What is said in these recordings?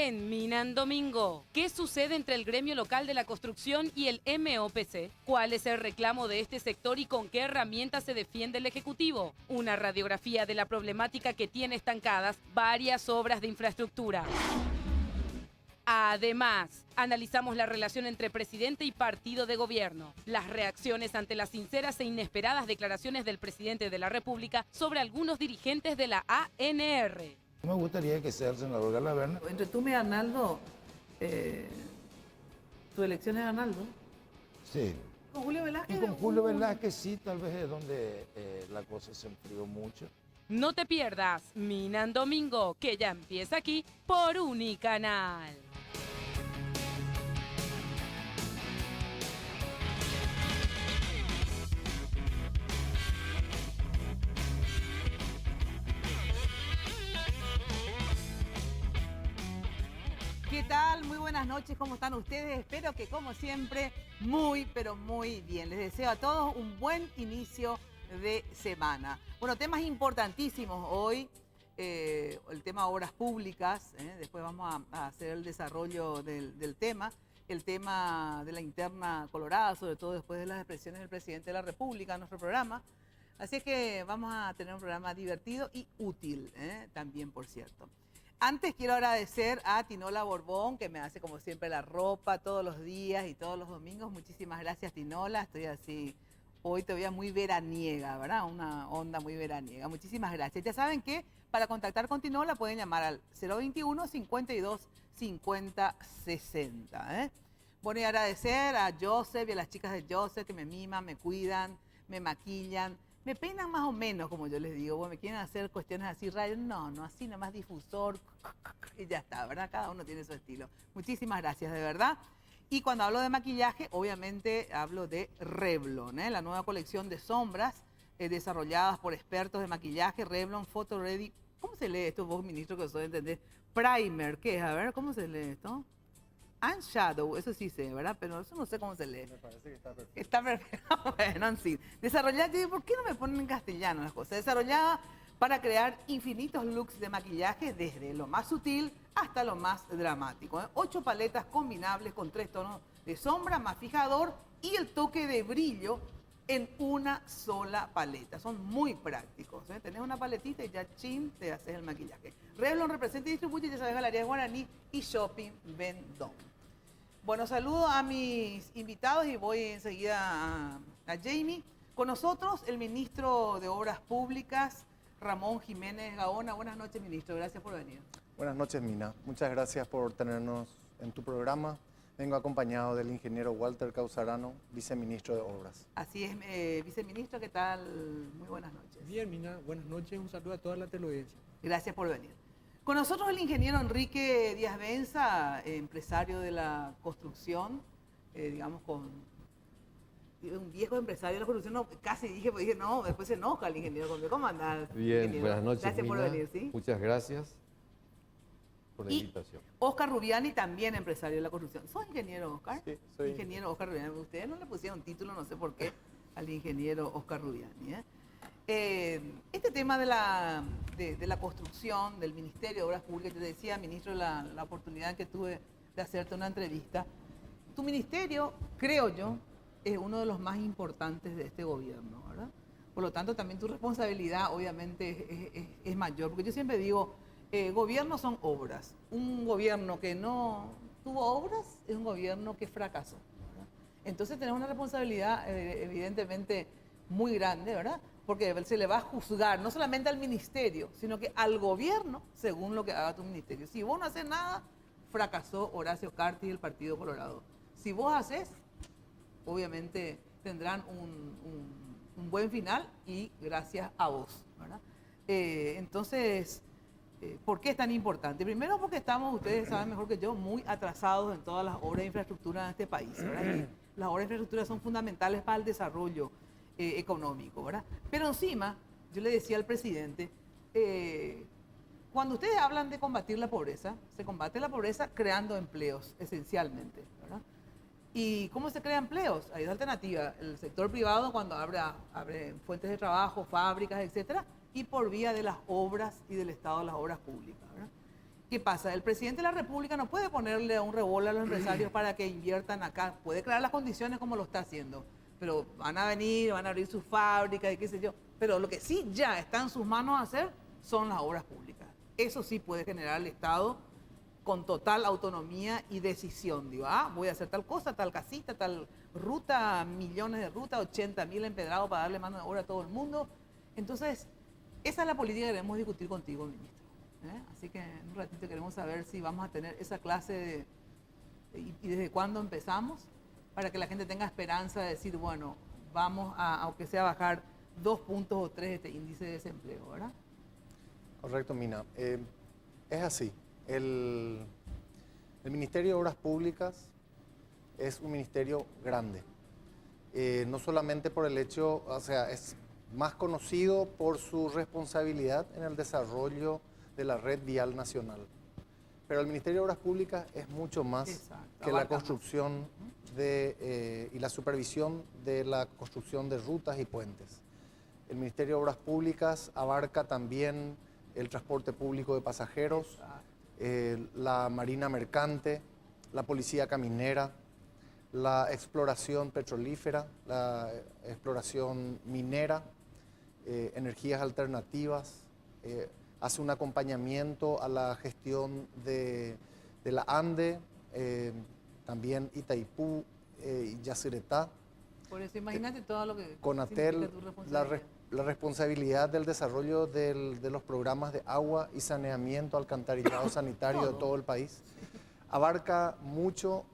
En Minan Domingo, ¿qué sucede entre el gremio local de la construcción y el MOPC? ¿Cuál es el reclamo de este sector y con qué herramientas se defiende el Ejecutivo? Una radiografía de la problemática que tiene estancadas varias obras de infraestructura. Además, analizamos la relación entre presidente y partido de gobierno, las reacciones ante las sinceras e inesperadas declaraciones del presidente de la República sobre algunos dirigentes de la ANR. Me gustaría que sea el senador Galaverna. Entre tú y Arnaldo, tu elección es Arnaldo. Sí. ¿Con Julio Velázquez? Y con Julio Velázquez sí, tal vez es donde la cosa se enfrió mucho. No te pierdas Minan Domingo, que ya empieza aquí por Unicanal. ¿Qué tal? Muy buenas noches, ¿cómo están ustedes? Espero que como siempre, muy, pero muy bien. Les deseo a todos un buen inicio de semana. Bueno, temas importantísimos hoy, el tema obras públicas, después vamos a hacer el desarrollo del tema, el tema de la interna colorada, sobre todo después de las expresiones del presidente de la República en nuestro programa. Así es que vamos a tener un programa divertido y útil, también, por cierto. Antes quiero agradecer a Tinola Borbón, que me hace como siempre la ropa todos los días y todos los domingos. Muchísimas gracias, Tinola. Estoy así, hoy todavía muy veraniega, ¿verdad? Una onda muy veraniega. Muchísimas gracias. Ya saben que para contactar con Tinola pueden llamar al 021 52 50 60. Bueno, y agradecer a Joseph y a las chicas de Joseph que me miman, me cuidan, me maquillan. Me peinan más o menos, como yo les digo. Bueno, me quieren hacer cuestiones así raras. No, así nada más difusor. Y ya está, ¿verdad? Cada uno tiene su estilo. Muchísimas gracias, de verdad. Y cuando hablo de maquillaje, obviamente hablo de Revlon, la nueva colección de sombras desarrolladas por expertos de maquillaje. Revlon Photo Ready. ¿Cómo se lee esto, vos, ministro, que os de entender? Primer, ¿qué es? A ver, ¿cómo se lee esto? And Shadow, eso sí sé, ¿verdad? Pero eso no sé cómo se lee. Me parece que está perfecto. Está perfecto. Bueno, sí. Desarrollada, ¿por qué no me ponen en castellano las cosas? Desarrollada para crear infinitos looks de maquillaje, desde lo más sutil hasta lo más dramático. 8 paletas combinables con 3 tonos de sombra, más fijador y el toque de brillo en una sola paleta. Son muy prácticos. Tenés una paletita y ya chin, te haces el maquillaje. Revlon representa y distribuye, ya sabes, Galerías Guaraní y Shopping Vendôme. Bueno, saludo a mis invitados y voy enseguida a Jamie. Con nosotros el ministro de Obras Públicas, Ramón Jiménez Gaona. Buenas noches, ministro. Gracias por venir. Buenas noches, Mina. Muchas gracias por tenernos en tu programa. Vengo acompañado del ingeniero Walter Causarano, viceministro de Obras. Así es, viceministro, ¿qué tal? Muy buenas noches. Bien, Mina, buenas noches. Un saludo a toda la teleaudiencia. Gracias por venir. Con nosotros el ingeniero Enrique Díaz Benza, empresario de la construcción, digamos, un viejo empresario de la construcción. No, casi dije, no, después se enoja el ingeniero. ¿Cómo andás? Bien, ingeniero? buenas noches, Gracias por Mina. venir, ¿sí? Muchas gracias por la Y invitación. Oscar Rubiani, también empresario de la construcción. ¿Sos ingeniero, Oscar? Sí, soy ingeniero Oscar Rubiani. Ustedes no le pusieron título, no sé por qué, al ingeniero Oscar Rubiani. Este tema de la construcción, del Ministerio de Obras Públicas, te decía, ministro, la oportunidad que tuve de hacerte una entrevista. Tu ministerio, creo yo, es uno de los más importantes de este gobierno, ¿verdad? Por lo tanto, también tu responsabilidad, obviamente, es mayor. Porque yo siempre digo, gobierno son obras. Un gobierno que no tuvo obras es un gobierno que fracasó, ¿verdad? Entonces, tenés una responsabilidad, evidentemente, muy grande, ¿verdad? Porque se le va a juzgar no solamente al ministerio, sino que al gobierno según lo que haga tu ministerio. Si vos no haces nada, fracasó Horacio Cartes y el Partido Colorado. Si vos haces, obviamente tendrán un buen final y gracias a vos, ¿verdad? Entonces, ¿por qué es tan importante? Primero porque estamos, ustedes saben mejor que yo, muy atrasados en todas las obras de infraestructura en este país, ¿verdad? Y las obras de infraestructura son fundamentales para el desarrollo económico, ¿verdad? Pero encima, yo le decía al presidente, cuando ustedes hablan de combatir la pobreza, se combate la pobreza creando empleos, esencialmente, ¿verdad? ¿Y cómo se crean empleos? Hay dos alternativas. El sector privado, cuando abre fuentes de trabajo, fábricas, etcétera, y por vía de las obras y del Estado de las obras públicas, ¿verdad? ¿Qué pasa? El presidente de la República no puede ponerle un revólver a los empresarios para que inviertan acá. Puede crear las condiciones como lo está haciendo. Pero van a venir, van a abrir sus fábricas y qué sé yo. Pero lo que sí ya está en sus manos hacer son las obras públicas. Eso sí puede generar el Estado con total autonomía y decisión. Digo, voy a hacer tal cosa, tal casita, tal ruta, millones de rutas, 80.000 empedrados para darle mano de obra a todo el mundo. Entonces, esa es la política que queremos discutir contigo, ministro. Así que en un ratito queremos saber si vamos a tener esa clase y desde cuándo empezamos, para que la gente tenga esperanza de decir, bueno, vamos a, aunque sea bajar 2 puntos o 3 este índice de desempleo, ¿verdad? Correcto, Mina. Es así. El Ministerio de Obras Públicas es un ministerio grande. No solamente por el hecho, o sea, es más conocido por su responsabilidad en el desarrollo de la red vial nacional. Pero el Ministerio de Obras Públicas es mucho más que la construcción y la supervisión de la construcción de rutas y puentes. El Ministerio de Obras Públicas abarca también el transporte público de pasajeros, la marina mercante, la policía caminera, la exploración petrolífera, la exploración minera, energías alternativas, hace un acompañamiento a la gestión de la ANDE, también Itaipú y Yacyretá. Por eso imagínate todo lo que Conatel, tu responsabilidad. la responsabilidad del desarrollo de los programas de agua y saneamiento, alcantarillado sanitario de todo el país. Abarca mucho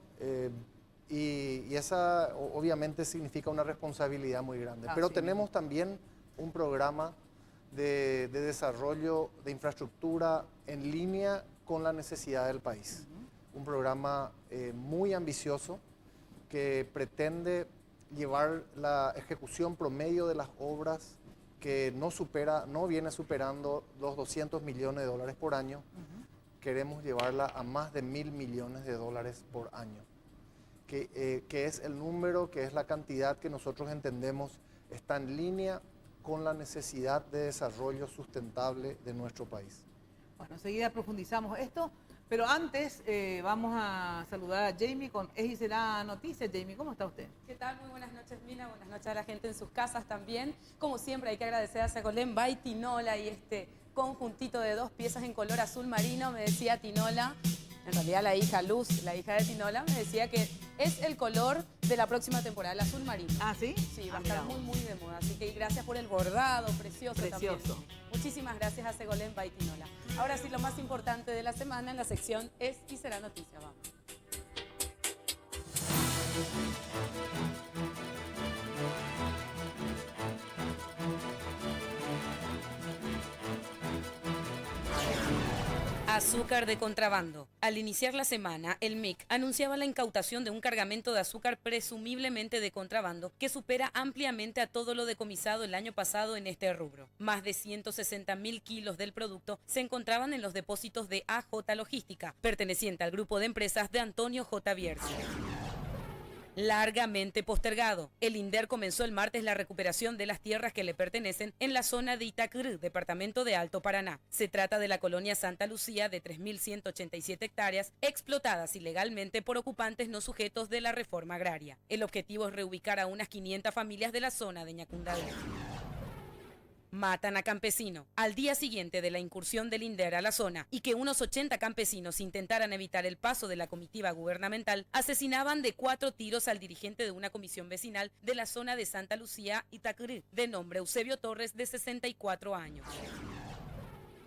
y esa obviamente significa una responsabilidad muy grande. Pero tenemos también un programa de desarrollo de infraestructura en línea con la necesidad del país. Un programa muy ambicioso que pretende llevar la ejecución promedio de las obras que no viene superando los 200 millones de dólares por año. Queremos llevarla a más de 1.000 millones de dólares por año, que es el número, que es la cantidad que nosotros entendemos está en línea con la necesidad de desarrollo sustentable de nuestro país. Bueno, enseguida profundizamos esto, pero antes vamos a saludar a Jamie con Es y Será Noticias. Jamie, ¿cómo está usted? ¿Qué tal? Muy buenas noches, Mina. Buenas noches a la gente en sus casas también. Como siempre, hay que agradecer a Segolén by Tinola y este conjuntito de 2 piezas en color azul marino. Me decía Tinola, en realidad la hija Luz, la hija de Tinola, me decía que es el color de la próxima temporada, el azul marino. ¿Ah, sí? Sí, va a estar muy, muy de moda. Así que gracias por el bordado, precioso también. Muchísimas gracias a Segolén by Tinola. Ahora sí, lo más importante de la semana en la sección Es y Será Noticia. Vamos. Azúcar de contrabando. Al iniciar la semana, el MIC anunciaba la incautación de un cargamento de azúcar presumiblemente de contrabando que supera ampliamente a todo lo decomisado el año pasado en este rubro. Más de 160.000 kilos del producto se encontraban en los depósitos de AJ Logística, perteneciente al grupo de empresas de Antonio J. Bierzo. Largamente postergado. El INDER comenzó el martes la recuperación de las tierras que le pertenecen en la zona de Itacr, departamento de Alto Paraná. Se trata de la colonia Santa Lucía de 3.187 hectáreas explotadas ilegalmente por ocupantes no sujetos de la reforma agraria. El objetivo es reubicar a unas 500 familias de la zona de Ñacundadú. Matan a campesino. Al día siguiente de la incursión del INDER a la zona y que unos 80 campesinos intentaran evitar el paso de la comitiva gubernamental, asesinaban de 4 tiros al dirigente de una comisión vecinal de la zona de Santa Lucía, Itacr, de nombre Eusebio Torres, de 64 años.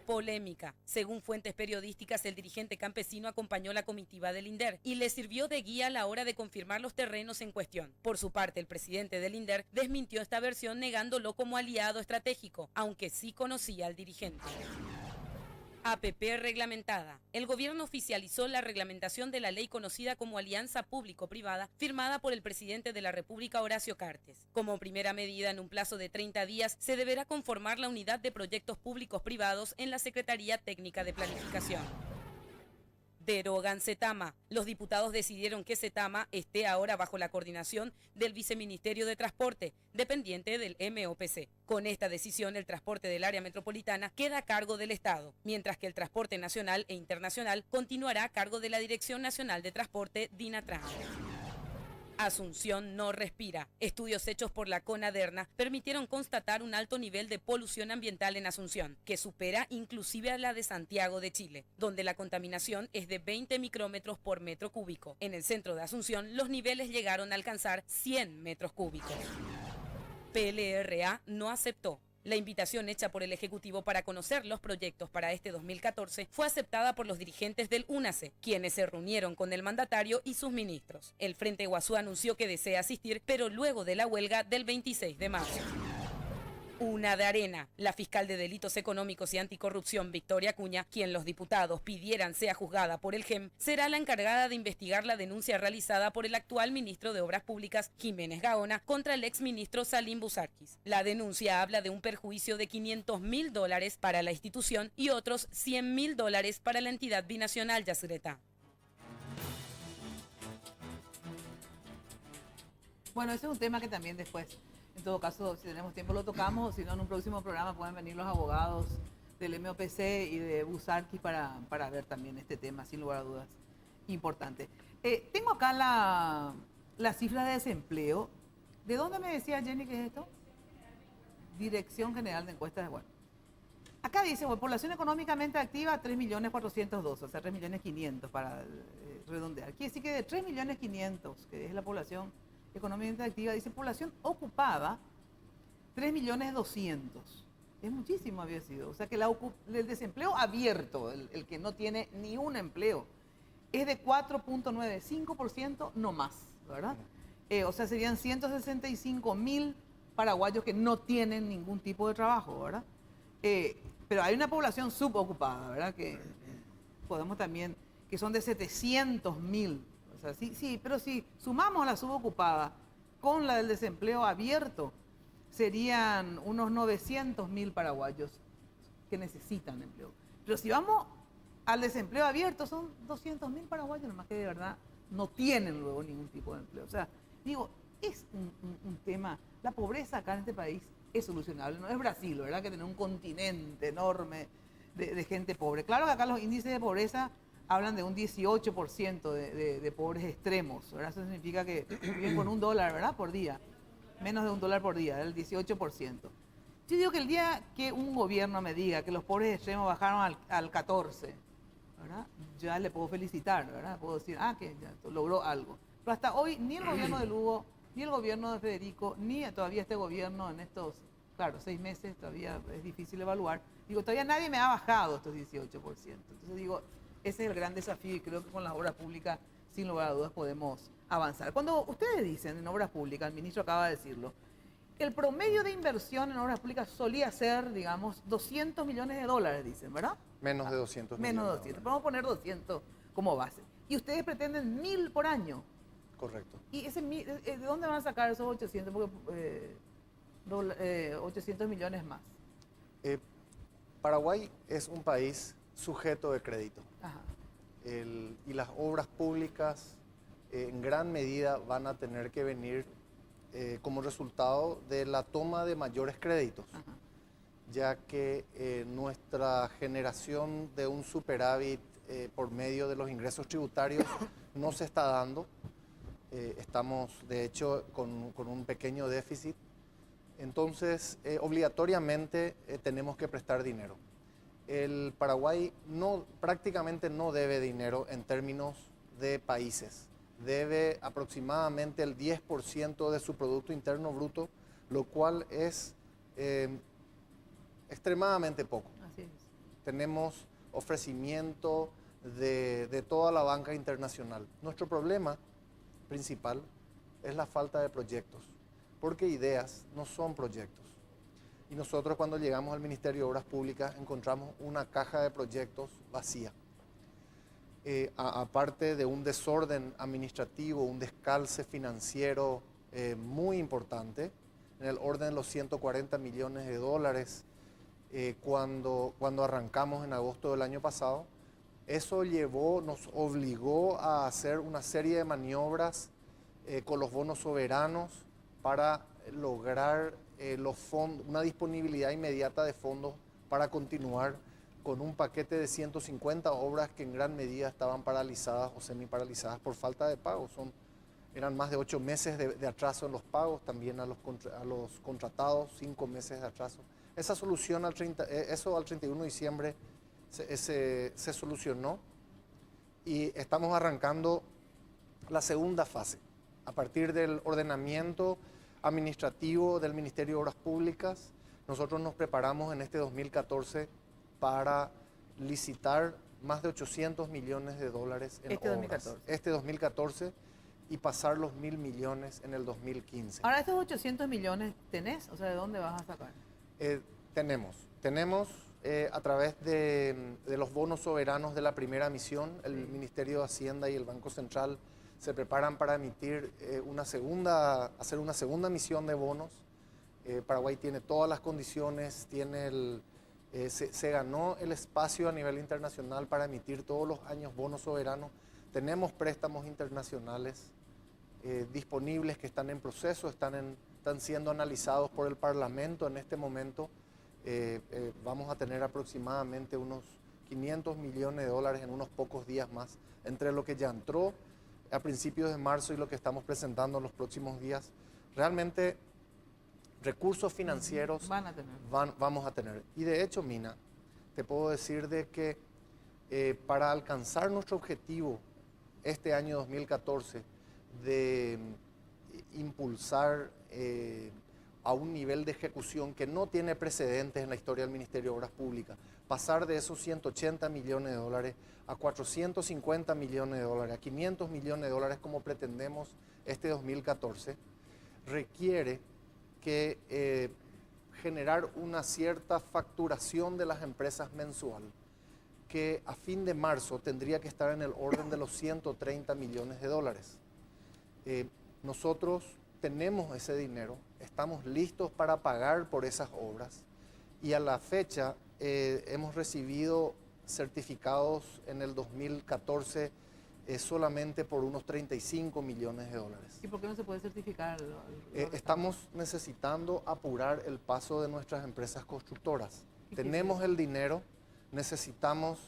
Polémica. Según fuentes periodísticas, el dirigente campesino acompañó la comitiva del INDER y le sirvió de guía a la hora de confirmar los terrenos en cuestión. Por su parte, el presidente del INDER desmintió esta versión negándolo como aliado estratégico, aunque sí conocía al dirigente. APP reglamentada. El gobierno oficializó la reglamentación de la ley conocida como Alianza Público-Privada, firmada por el presidente de la República, Horacio Cartes. Como primera medida, en un plazo de 30 días, se deberá conformar la unidad de proyectos públicos privados en la Secretaría Técnica de Planificación. Derogan Cetama. Los diputados decidieron que Cetama esté ahora bajo la coordinación del Viceministerio de Transporte, dependiente del MOPC. Con esta decisión, el transporte del área metropolitana queda a cargo del Estado, mientras que el transporte nacional e internacional continuará a cargo de la Dirección Nacional de Transporte, DINATRAN. Asunción no respira. Estudios hechos por la CONADERNA permitieron constatar un alto nivel de polución ambiental en Asunción, que supera inclusive a la de Santiago de Chile, donde la contaminación es de 20 micrómetros por metro cúbico. En el centro de Asunción, los niveles llegaron a alcanzar 100 metros cúbicos. PLRA no aceptó. La invitación hecha por el Ejecutivo para conocer los proyectos para este 2014 fue aceptada por los dirigentes del UNACE, quienes se reunieron con el mandatario y sus ministros. El Frente Guazú anunció que desea asistir, pero luego de la huelga del 26 de marzo. Una de arena. La fiscal de Delitos Económicos y Anticorrupción, Victoria Acuña, quien los diputados pidieran sea juzgada por el GEM, será la encargada de investigar la denuncia realizada por el actual ministro de Obras Públicas, Jiménez Gaona, contra el exministro Salim Busarquis. La denuncia habla de un perjuicio de $500.000 para la institución y otros $100.000 para la entidad binacional Yacyretá. Bueno, ese es un tema que también después, en todo caso, si tenemos tiempo lo tocamos, o si no, en un próximo programa pueden venir los abogados del MOPC y de Busarquis para ver también este tema, sin lugar a dudas, importante. Tengo acá la cifra de desempleo. ¿De dónde me decía Jenny que es esto? Dirección General de Encuestas de Bueno. Acá dice, bueno, población económicamente activa, 3.412.000, o sea, 3.500.000 para redondear. Quiere decir que de 3.500.000, que es la población económicamente activa, dice población ocupada, 3.200.000. Es muchísimo había sido. O sea que el desempleo abierto, el que no tiene ni un empleo, es de 4.95%, no más, ¿verdad? O sea, serían 165.000 paraguayos que no tienen ningún tipo de trabajo, ¿verdad? Pero hay una población subocupada, ¿verdad? Que podemos también, que son de 700.000. O sea, sí, pero si sumamos la subocupada con la del desempleo abierto, serían unos 900.000 paraguayos que necesitan empleo. Pero si vamos al desempleo abierto, son 200.000 paraguayos nomás que de verdad no tienen luego ningún tipo de empleo. O sea, digo, es un tema, la pobreza acá en este país es solucionable, no es Brasil, ¿verdad? Que tiene un continente enorme de gente pobre. Claro que acá los índices de pobreza hablan de un 18% de pobres extremos, ¿verdad? Eso significa que viven con $1, ¿verdad? Por día, menos de $1 por día, el 18%. Yo digo que el día que un gobierno me diga que los pobres extremos bajaron al 14%, ¿verdad? Ya le puedo felicitar, ¿verdad? Puedo decir, que ya logró algo. Pero hasta hoy ni el gobierno de Lugo, ni el gobierno de Federico, ni todavía este gobierno en estos, claro, 6 meses, todavía es difícil evaluar. Digo, todavía nadie me ha bajado estos 18%. Entonces digo, ese es el gran desafío y creo que con las obras públicas, sin lugar a dudas, podemos avanzar. Cuando ustedes dicen en obras públicas, el ministro acaba de decirlo, el promedio de inversión en obras públicas solía ser, digamos, $200 millones, dicen, ¿verdad? Menos de 200 Menos de millones. 200. Vamos a poner 200 como base. Y ustedes pretenden 1.000 por año. Correcto. ¿Y ese, de dónde van a sacar esos 800? Porque 800 millones más. Paraguay es un país sujeto de crédito. Ajá. Y las obras públicas en gran medida van a tener que venir como resultado de la toma de mayores créditos, Ajá. ya que nuestra generación de un superávit por medio de los ingresos tributarios no se está dando. Estamos, de hecho, con un pequeño déficit. Entonces, obligatoriamente tenemos que prestar dinero. El Paraguay prácticamente no debe dinero en términos de países. Debe aproximadamente el 10% de su Producto Interno Bruto, lo cual es extremadamente poco. Así es. Tenemos ofrecimiento de toda la banca internacional. Nuestro problema principal es la falta de proyectos, porque ideas no son proyectos. Y nosotros cuando llegamos al Ministerio de Obras Públicas encontramos una caja de proyectos vacía. Aparte de un desorden administrativo, un descalce financiero muy importante, en el orden de los $140 millones, cuando arrancamos en agosto del año pasado, Eso nos obligó a hacer una serie de maniobras con los bonos soberanos para lograr una disponibilidad inmediata de fondos para continuar con un paquete de 150 obras que en gran medida estaban paralizadas o semiparalizadas por falta de pago. Eran más de 8 meses de atraso en los pagos, también a los contratados, 5 meses de atraso. Esa solución eso al 31 de diciembre se solucionó y estamos arrancando la segunda fase. A partir del ordenamiento administrativo del Ministerio de Obras Públicas, nosotros nos preparamos en este 2014 para licitar más de 800 millones de dólares en obras. Este 2014 y pasar los 1.000 millones en el 2015. Ahora, ¿estos 800 millones tenés? O sea, ¿de dónde vas a sacar? Tenemos a través de los bonos soberanos de la primera emisión, el Ministerio de Hacienda y el Banco Central se preparan para emitir hacer una segunda emisión de bonos. Paraguay tiene todas las condiciones, se ganó el espacio a nivel internacional para emitir todos los años bonos soberanos. Tenemos préstamos internacionales disponibles que están en proceso, están siendo analizados por el Parlamento en este momento. Vamos a tener aproximadamente unos 500 millones de dólares en unos pocos días más, entre lo que ya entró a principios de marzo y lo que estamos presentando en los próximos días. Realmente recursos financieros vamos a tener. Y de hecho, Mina, te puedo decir de que para alcanzar nuestro objetivo este año 2014 de impulsar a un nivel de ejecución que no tiene precedentes en la historia del Ministerio de Obras Públicas, pasar de esos 180 millones de dólares a 450 millones de dólares, a 500 millones de dólares como pretendemos este 2014, requiere que generar una cierta facturación de las empresas mensual, que a fin de marzo tendría que estar en el orden de los 130 millones de dólares. Nosotros tenemos ese dinero, estamos listos para pagar por esas obras y a la fecha hemos recibido certificados en el 2014 solamente por unos 35 millones de dólares. ¿Y por qué no se puede certificar? Estamos necesitando apurar el paso de nuestras empresas constructoras. Tenemos el dinero, necesitamos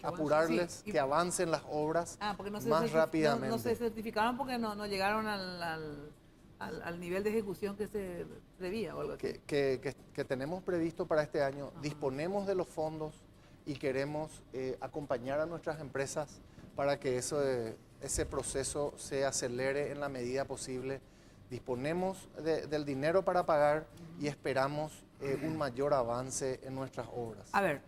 apurarles, que avancen las obras más rápidamente. No se certificaron porque no llegaron al nivel de ejecución que se prevía o algo así. Que tenemos previsto para este año. Disponemos de los fondos y queremos acompañar a nuestras empresas para que ese proceso se acelere en la medida posible. Disponemos del dinero para pagar y esperamos un mayor avance en nuestras obras. A ver,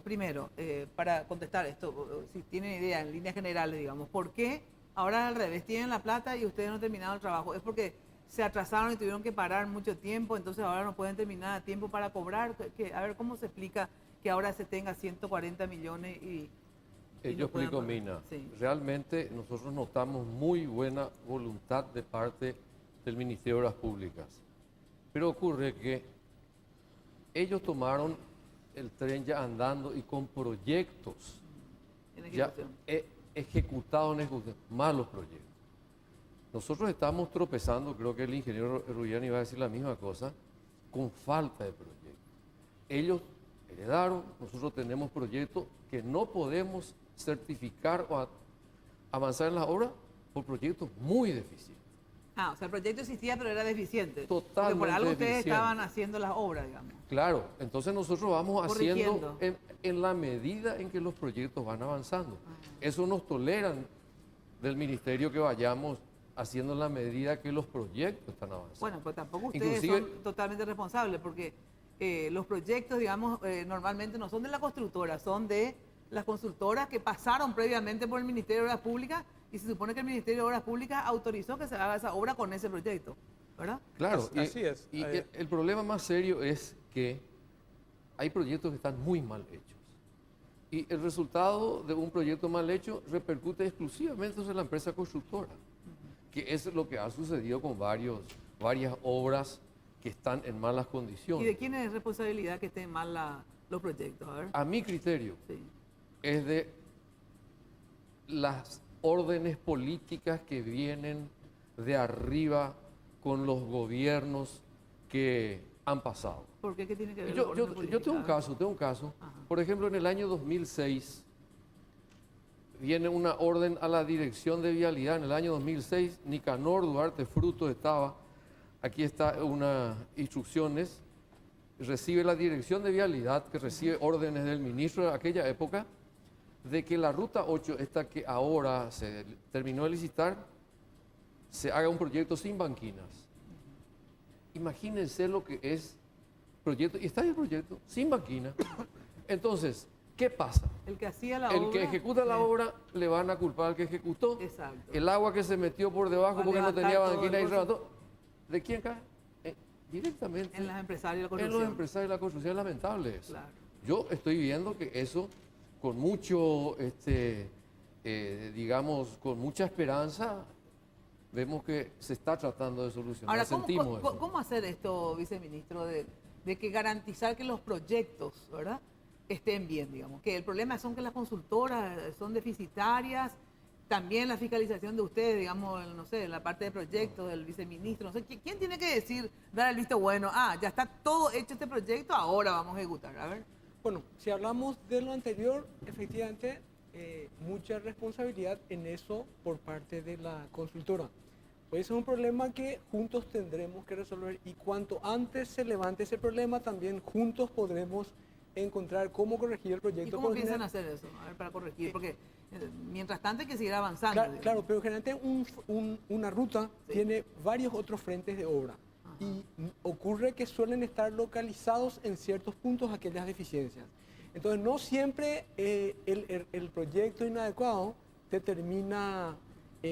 primero, para contestar esto, si tienen idea en líneas generales, digamos, ¿por qué ahora al revés tienen la plata y ustedes no han terminado el trabajo? ¿Es porque se atrasaron y tuvieron que parar mucho tiempo, entonces ahora no pueden terminar a tiempo para cobrar? A ver, ¿cómo se explica que ahora se tenga 140 millones y yo explico, Mina. Sí. Realmente nosotros notamos muy buena voluntad de parte del Ministerio de Obras Públicas. Pero ocurre que ellos tomaron el tren ya andando y con proyectos ya ejecutados en ejecución, malos proyectos. Nosotros estamos tropezando, creo que el ingeniero Rullán iba a decir la misma cosa, con falta de proyectos. Ellos heredaron, nosotros tenemos proyectos que no podemos certificar o avanzar en la obra por proyectos muy deficientes. O sea, el proyecto existía pero era deficiente. Totalmente porque por algo ustedes deficiente. estaban haciendo las obras, digamos. Claro, entonces nosotros vamos Corrigiendo. haciendo en la medida en que los proyectos van avanzando. Eso nos toleran del ministerio que vayamos haciendo en la medida que los proyectos están avanzando. Bueno, pues tampoco ustedes son totalmente responsables porque los proyectos, digamos, normalmente no son de la constructora, son de las consultoras que pasaron previamente por el Ministerio de Obras Públicas y se supone que el Ministerio de Obras Públicas autorizó que se haga esa obra con ese proyecto, ¿verdad? Claro, Así es. Y el problema más serio es que hay proyectos que están muy mal hechos. Y el resultado de un proyecto mal hecho repercute exclusivamente sobre la empresa constructora, que es lo que ha sucedido con varias obras que están en malas condiciones. ¿Y de quién es responsabilidad que estén mal los proyectos? A ver. A mi criterio, Sí. es de las órdenes políticas que vienen de arriba con los gobiernos que han pasado. ¿Por qué? ¿Qué tiene que ver? Yo, con yo- la yo política? tengo un caso. Ajá. Por ejemplo, en el año 2006 viene una orden a la Dirección de Vialidad. En el año 2006, Nicanor Duarte Fruto estaba, aquí está unas instrucciones, recibe la Dirección de Vialidad, que recibe órdenes del ministro de aquella época, de que la Ruta 8, esta que ahora se terminó de licitar, se haga un proyecto sin banquinas. Imagínense lo que es proyecto, y está el proyecto sin banquina. Entonces, ¿qué pasa? El que hacía la El obra. que ejecuta la sí. obra le van a culpar al que ejecutó. Exacto. El agua que se metió por debajo Va a porque no levantar tenía todo banquina el y costo. remató. ¿De quién cae? Directamente En los empresarios de la en construcción. los empresarios de la construcción. Es lamentable eso. Claro. Yo estoy viendo que eso, con mucho, digamos, con mucha esperanza, vemos que se está tratando de solucionar. Ahora, Sentimos eso. ¿cómo hacer esto, viceministro, de que garantizar que los proyectos, ¿verdad?, estén bien, digamos? Que el problema son que las consultoras son deficitarias, también la fiscalización de ustedes, digamos, no sé, la parte de proyectos del viceministro, no sé, ¿quién tiene que decir, dar el visto bueno? Ah, ya está todo hecho este proyecto, ahora vamos a ejecutar, a ver. Bueno, si hablamos de lo anterior, efectivamente, mucha responsabilidad en eso por parte de la consultora. Pues es un problema que juntos tendremos que resolver y cuanto antes se levante ese problema, también juntos podremos encontrar cómo corregir el proyecto. ¿Y cómo porque piensan hacer eso? A ver, para corregir, porque mientras tanto hay que seguir avanzando. Claro, digamos. claro, pero generalmente una ruta Sí. tiene varios otros frentes de obra Ajá. y ocurre que suelen estar localizados en ciertos puntos aquellas deficiencias. Entonces no siempre el proyecto inadecuado te termina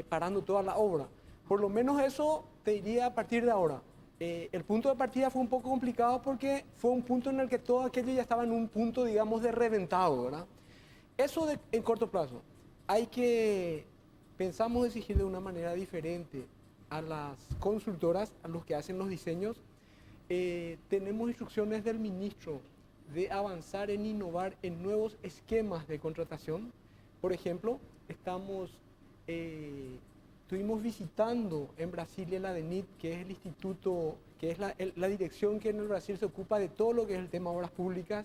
parando toda la obra. Por lo menos eso te diría a partir de ahora. El punto de partida fue un poco complicado porque fue un punto en el que todo aquello ya estaba en un punto, digamos, de reventado, ¿verdad? Eso en corto plazo. Pensamos exigir de una manera diferente a las consultoras, a los que hacen los diseños. Tenemos instrucciones del ministro de avanzar en innovar en nuevos esquemas de contratación. Por ejemplo, estuvimos visitando en Brasilia la DENIT, que es el instituto, que es la dirección que en el Brasil se ocupa de todo lo que es el tema de obras públicas,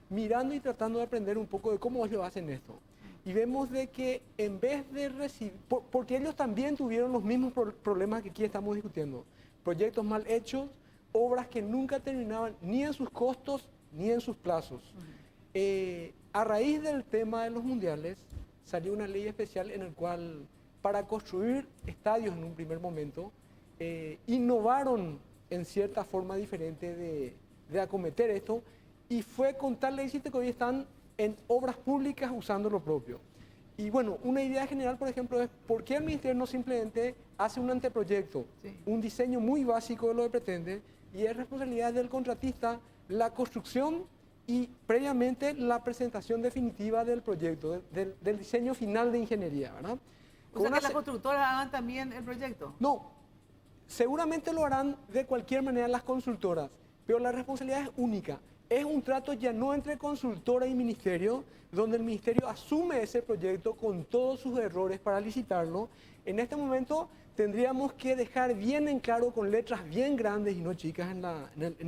mirando y tratando de aprender un poco de cómo ellos hacen esto. Y vemos de que en vez de recibir, porque ellos también tuvieron los mismos problemas que aquí estamos discutiendo, proyectos mal hechos, obras que nunca terminaban ni en sus costos ni en sus plazos. A raíz del tema de los mundiales, salió una ley especial en el cual, para construir estadios en un primer momento, innovaron en cierta forma diferente de acometer esto, y fue con tal éxito que hoy están en obras públicas usando lo propio. Y bueno, una idea general, por ejemplo, es por qué el ministerio no simplemente hace un anteproyecto, Sí. un diseño muy básico de lo que pretende, y es responsabilidad del contratista la construcción y previamente la presentación definitiva del proyecto, del diseño final de ingeniería, ¿verdad? O sea, Con que una las constructoras hagan también el proyecto. No, seguramente lo harán de cualquier manera las consultoras, pero la responsabilidad es única. Es un trato ya no entre consultora y ministerio, donde el ministerio asume ese proyecto con todos sus errores para licitarlo. En este momento tendríamos que dejar bien en claro, con letras bien grandes y no chicas en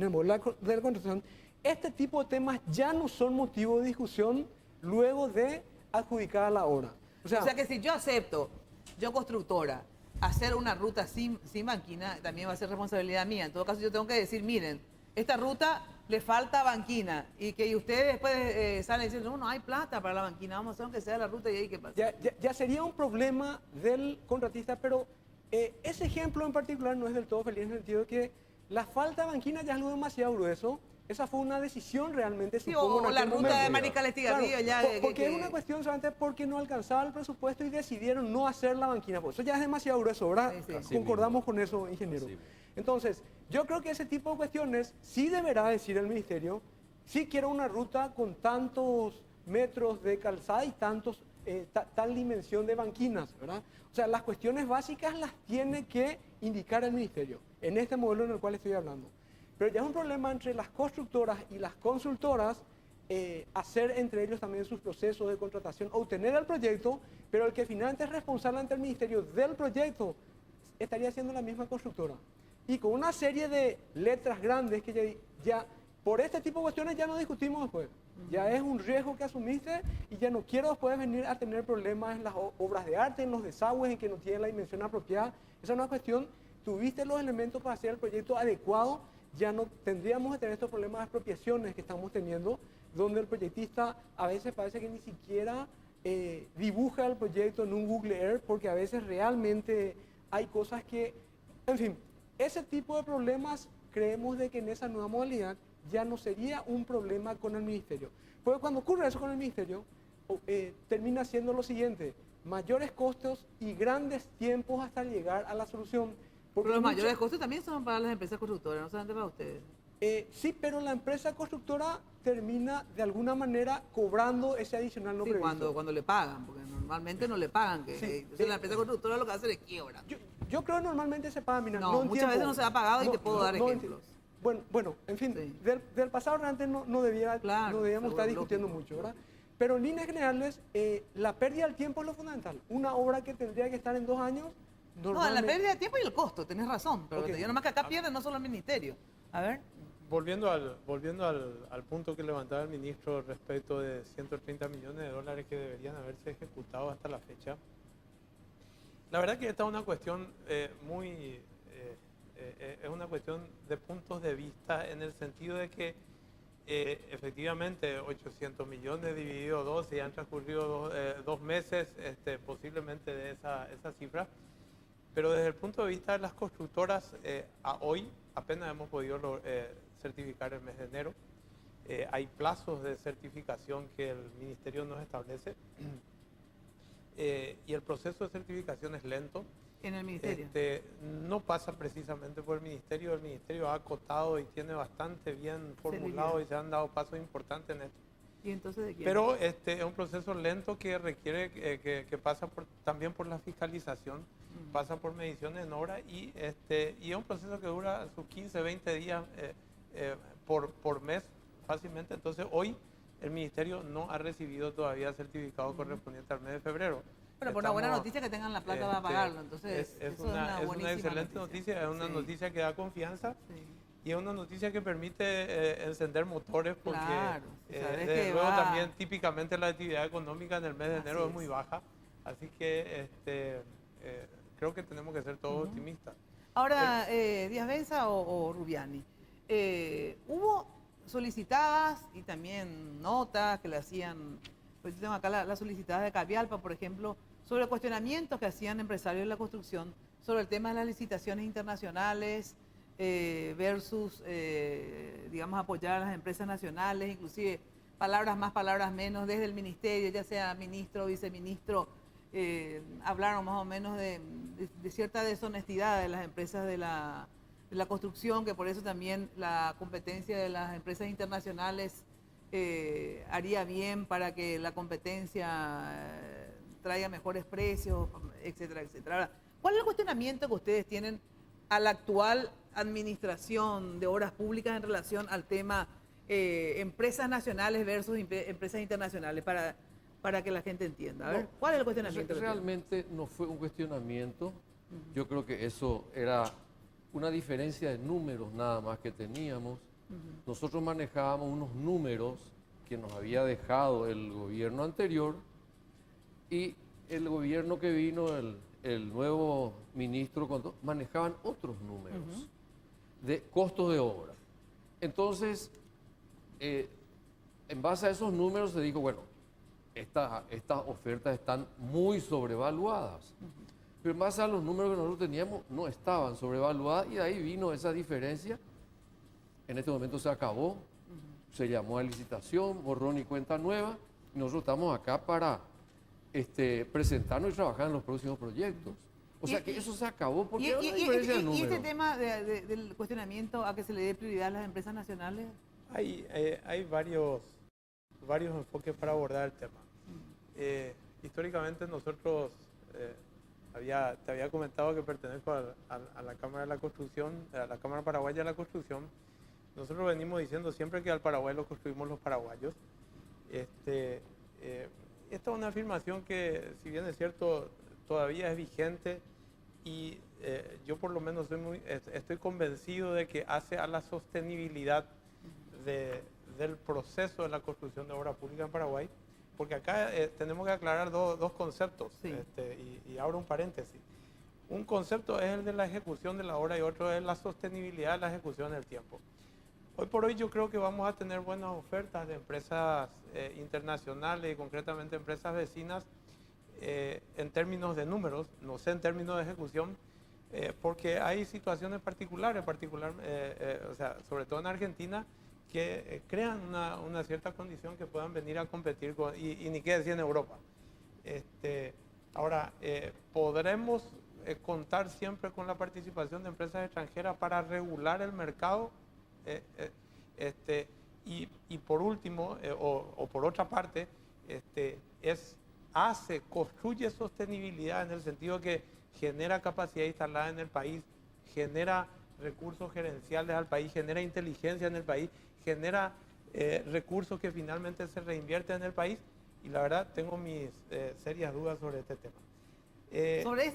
el modelo de la contratación, este tipo de temas ya no son motivo de discusión luego de adjudicar la obra. O sea que si yo acepto, yo constructora, hacer una ruta sin banquina, también va a ser responsabilidad mía. En todo caso, yo tengo que decir, miren, esta ruta le falta banquina, y que ustedes después salen diciendo, no hay plata para la banquina, vamos a hacer aunque sea la ruta y ahí qué pasa. Ya sería un problema del contratista, pero ese ejemplo en particular no es del todo feliz en el sentido de que la falta de banquina ya es algo demasiado grueso. Esa fue una decisión realmente, Sí, supongo, o en la aquel ruta de momento. Mariscal Estigarribia, ya, Porque es una cuestión solamente porque no alcanzaba el presupuesto y decidieron no hacer la banquina. Pues eso ya es demasiado grueso, ¿verdad? Sí, sí. Así Concordamos con eso, ingeniero. Así mismo. Entonces, yo creo que ese tipo de cuestiones sí deberá decir el ministerio, si quiero una ruta con tantos metros de calzada y tal dimensión de banquinas, ¿verdad? O sea, las cuestiones básicas las tiene que indicar el ministerio, en este modelo en el cual estoy hablando. Pero ya es un problema entre las constructoras y las consultoras hacer entre ellos también sus procesos de contratación, obtener el proyecto, pero el que finalmente es responsable ante el ministerio del proyecto estaría siendo la misma constructora. Y con una serie de letras grandes que ya por este tipo de cuestiones ya no discutimos después. Ya es un riesgo que asumiste y ya no quiero después venir a tener problemas en las obras de arte, en los desagües, en que no tienen la dimensión apropiada. Esa es una cuestión, tuviste los elementos para hacer el proyecto adecuado, ya no tendríamos que tener estos problemas de expropiaciones que estamos teniendo, donde el proyectista a veces parece que ni siquiera dibuja el proyecto en un Google Earth, porque a veces realmente hay cosas que, en fin, ese tipo de problemas creemos de que en esa nueva modalidad ya no sería un problema con el ministerio. Porque cuando ocurre eso con el ministerio, termina siendo lo siguiente: mayores costos y grandes tiempos hasta llegar a la solución. Pero los mayores costos también son para las empresas constructoras, no solamente para ustedes. Sí, pero la empresa constructora termina de alguna manera cobrando ese adicional no Sí, previsto. cuando le pagan, porque normalmente no le pagan. Entonces la empresa constructora lo que hace es quiebra. Yo creo que normalmente se paga, mira, No, en muchas tiempo. veces no se ha pagado y te puedo dar ejemplos. Bueno, en fin, Sí. del pasado realmente no Claro, debíamos estar seguro, discutiendo lógico. mucho, ¿verdad? Pero en líneas generales, la pérdida del tiempo es lo fundamental. Una obra que tendría que estar en 2 años, No, la normalmente... pérdida de tiempo y el costo, tenés razón. Pero Ok. te digo nomás que acá pierden no solo el ministerio. A ver. Volviendo al punto que levantaba el ministro respecto de 130 millones de dólares que deberían haberse ejecutado hasta la fecha, la verdad que esta es una cuestión es una cuestión de puntos de vista, en el sentido de que efectivamente 800 millones dividido 12, ya han transcurrido 2 meses posiblemente de esa cifra, pero desde el punto de vista de las constructoras, a hoy apenas hemos podido certificar el mes de enero. Hay plazos de certificación que el ministerio nos establece y el proceso de certificación es lento. En el ministerio. No pasa precisamente por el ministerio ha acotado y tiene bastante bien formulado y se han dado pasos importantes en esto. ¿Y entonces de quién? Pero es un proceso lento que requiere, que pasa también por la fiscalización, pasa por mediciones en obra y es un proceso que dura sus 15, 20 días por mes fácilmente. Entonces hoy el ministerio no ha recibido todavía el certificado correspondiente al mes de febrero. Pero por una buena noticia que tengan la plata para pagarlo, entonces es eso una buenísima excelente noticia, es una Sí. noticia que da confianza. Sí. Y es una noticia que permite encender motores porque Claro, sabes desde que luego va- también típicamente la actividad económica en el mes de Así enero es es. muy baja. Así que creo que tenemos que ser todos optimistas. Ahora, Díaz Benza o Rubiani, hubo solicitadas y también notas que le hacían, pues yo tengo acá las solicitadas de Cavialpa, por ejemplo, sobre cuestionamientos que hacían empresarios de la construcción sobre el tema de las licitaciones internacionales versus, digamos, apoyar a las empresas nacionales, inclusive palabras más, palabras menos, desde el ministerio, ya sea ministro o viceministro, hablaron más o menos de cierta deshonestidad de las empresas de la construcción, que por eso también la competencia de las empresas internacionales haría bien para que la competencia traiga mejores precios, etcétera, etcétera. Ahora, ¿cuál es el cuestionamiento que ustedes tienen a la actual administración de obras públicas en relación al tema empresas nacionales versus empresas internacionales, para que la gente entienda? A ver, ¿cuál es el cuestionamiento? que tienen? Realmente no fue un cuestionamiento. Yo creo que eso era una diferencia de números nada más que teníamos. Nosotros manejábamos unos números que nos había dejado el gobierno anterior y el gobierno que vino, el nuevo ministro, manejaban otros números de costos de obra. Entonces, en base a esos números se dijo, bueno, estas ofertas están muy sobrevaluadas. Pero en base a los números que nosotros teníamos, no estaban sobrevaluadas y de ahí vino esa diferencia. En este momento se acabó, se llamó a licitación, borrón y cuenta nueva, y nosotros estamos acá para presentarnos y trabajar en los próximos proyectos. O sea que eso se acabó porque hay una diferencia de ¿Y números. este tema del cuestionamiento a que se le dé prioridad a las empresas nacionales? Hay varios enfoques para abordar el tema. Históricamente nosotros, te había comentado que pertenezco a la Cámara de la Construcción, a la Cámara Paraguaya de la Construcción. Nosotros venimos diciendo siempre que al Paraguay lo construimos los paraguayos. Esta es una afirmación que, si bien es cierto, todavía es vigente y yo por lo menos estoy convencido de que hace a la sostenibilidad del proceso de la construcción de obra pública en Paraguay, porque acá tenemos que aclarar dos conceptos, Sí. y abro un paréntesis. Un concepto es el de la ejecución de la obra y otro es la sostenibilidad de la ejecución en el tiempo. Hoy por hoy yo creo que vamos a tener buenas ofertas de empresas internacionales y concretamente empresas vecinas en términos de números, no sé en términos de ejecución, porque hay situaciones particulares, o sea, sobre todo en Argentina, que crean una cierta condición que puedan venir a competir y ni qué decir en Europa. Ahora, podremos contar siempre con la participación de empresas extranjeras para regular el mercado y por último, o por otra parte, construye sostenibilidad en el sentido que genera capacidad instalada en el país, genera recursos gerenciales al país, genera inteligencia en el país, genera recursos que finalmente se reinvierten en el país, y la verdad tengo mis serias dudas sobre este tema.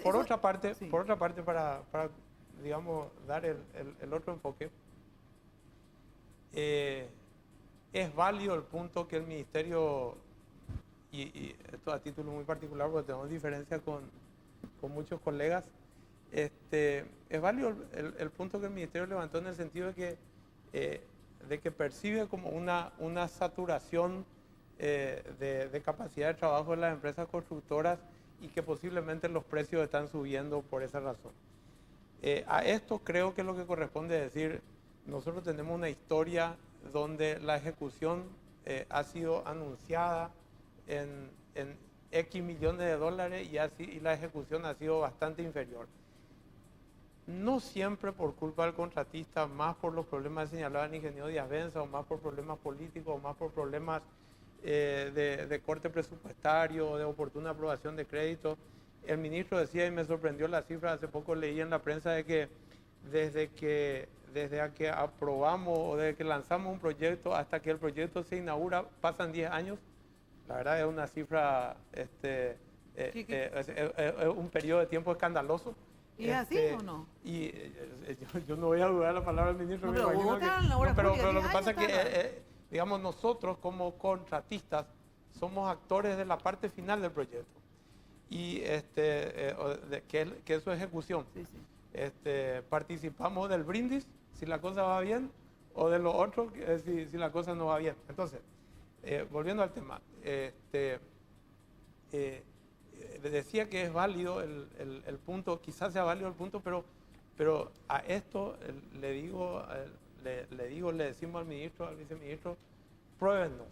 Por otra parte, para digamos, dar el otro enfoque, es válido el punto que el Ministerio, y esto a título muy particular porque tenemos diferencias con muchos colegas, es válido el punto que el Ministerio levantó en el sentido de que percibe como una saturación de capacidad de trabajo en las empresas constructoras y que posiblemente los precios están subiendo por esa razón. A esto creo que lo que corresponde es decir, nosotros tenemos una historia donde la ejecución ha sido anunciada en X millones de dólares y la ejecución ha sido bastante inferior. No siempre por culpa del contratista, más por los problemas señalados en Ingenio Díaz Benza, o más por problemas políticos, o más por problemas de corte presupuestario, de oportuna aprobación de crédito. El ministro decía, y me sorprendió la cifra, hace poco leí en la prensa de que desde que aprobamos o desde que lanzamos un proyecto hasta que el proyecto se inaugura pasan 10 años. La verdad es una cifra, es un periodo de tiempo escandaloso. ¿Y es así o no? Y yo no voy a dudar la palabra del ministro. No, me pero imagino votan la obra pública, pero lo que 10 pasa es años que, digamos, nosotros como contratistas somos actores de la parte final del proyecto. Y que es su ejecución. Sí, sí. Participamos del brindis, si la cosa va bien, o de lo otro, si la cosa no va bien. Entonces, volviendo al tema, decía que es válido el punto, quizás sea válido el punto, pero a esto le decimos al ministro, al viceministro, pruébennos.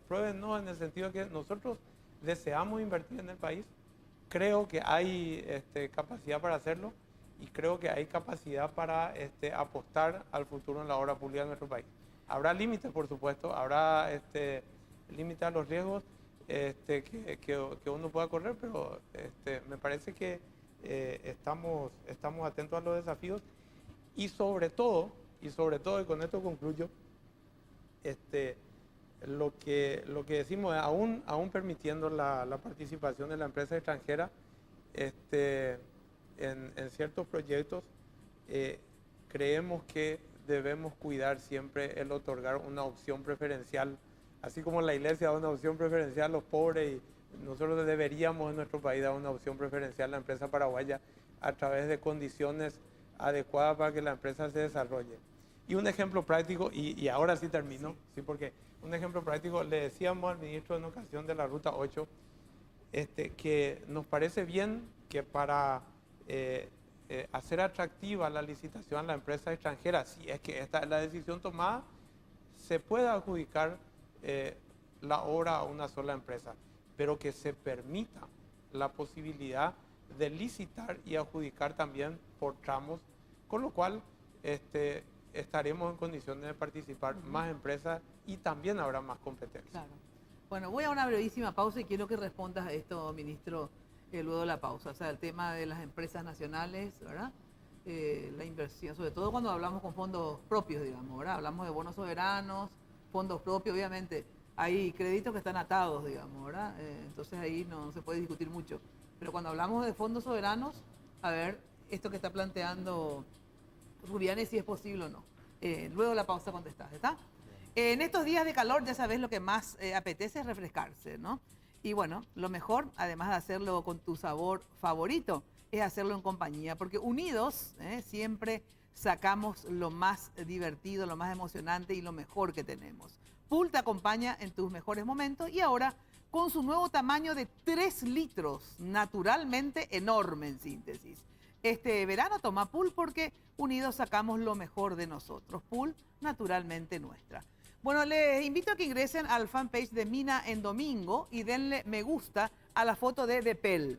Pruébennos en el sentido de que nosotros deseamos invertir en el país, creo que hay capacidad para hacerlo y creo que hay capacidad para apostar al futuro en la obra pública de nuestro país. Habrá límites, por supuesto, habrá límites a los riesgos que uno pueda correr, pero me parece que estamos atentos a los desafíos y sobre todo, y con esto concluyo, lo que decimos es, aún permitiendo la participación de la empresa extranjera en ciertos proyectos, creemos que debemos cuidar siempre el otorgar una opción preferencial, así como la iglesia da una opción preferencial a los pobres, y nosotros deberíamos en nuestro país dar una opción preferencial a la empresa paraguaya a través de condiciones adecuadas para que la empresa se desarrolle. Y un ejemplo práctico, y ahora sí termino, sí, porque un ejemplo práctico, le decíamos al ministro en ocasión de la Ruta 8, que nos parece bien que para hacer atractiva la licitación a la empresa extranjera, si es que esta es la decisión tomada, se pueda adjudicar la obra a una sola empresa, pero que se permita la posibilidad de licitar y adjudicar también por tramos, con lo cual estaremos en condiciones de participar más empresas y también habrá más competencia. Claro. Bueno, voy a una brevísima pausa y quiero que respondas a esto, ministro, luego de la pausa. O sea, el tema de las empresas nacionales, ¿verdad? La inversión, sobre todo cuando hablamos con fondos propios, digamos, ¿verdad? Hablamos de bonos soberanos, fondos propios, obviamente. hay créditos que están atados, digamos, ¿verdad? Entonces ahí no se puede discutir mucho. Pero cuando hablamos de fondos soberanos, a ver, esto que está planteando Rubiane, si es posible o no. Luego de la pausa contestás, ¿está? En estos días de calor, ya sabes, lo que más apetece es refrescarse, ¿no? Y bueno, lo mejor, además de hacerlo con tu sabor favorito, es hacerlo en compañía, porque unidos siempre sacamos lo más divertido, lo más emocionante y lo mejor que tenemos. Pool te acompaña en tus mejores momentos y ahora con su nuevo tamaño de 3 litros, naturalmente enorme en síntesis. Este verano toma Pool porque unidos sacamos lo mejor de nosotros. Pool, naturalmente nuestra. Bueno, les invito a que ingresen al fanpage de Mina en Domingo y denle me gusta a la foto de Depel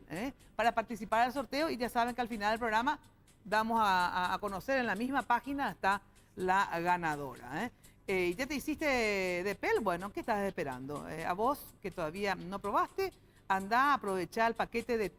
para participar al sorteo. Y ya saben que al final del programa damos a conocer en la misma página está la ganadora. ¿Y ya te hiciste Depel? Bueno, ¿qué estás esperando? A vos que todavía no probaste, anda a aprovechar el paquete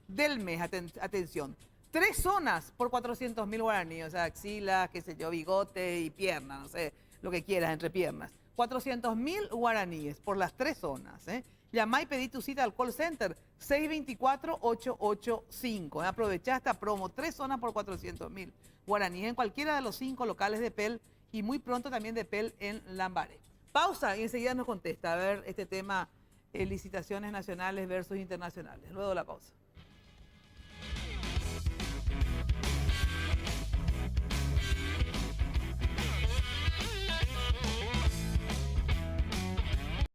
del mes. Atención, 3 zonas por 400.000 guaraníes, o sea, axilas, qué sé yo, bigote y pierna, no sé, lo que quieras entre piernas. 400.000 guaraníes por las 3 zonas. Llamá y pedí tu cita al call center 624-885. Aprovechá esta promo, 3 zonas por 400.000 guaraníes en cualquiera de los 5 locales de Pel y muy pronto también de Pel en Lambaré. Pausa y enseguida nos contesta. A ver, este tema, licitaciones nacionales versus internacionales. Luego de la pausa.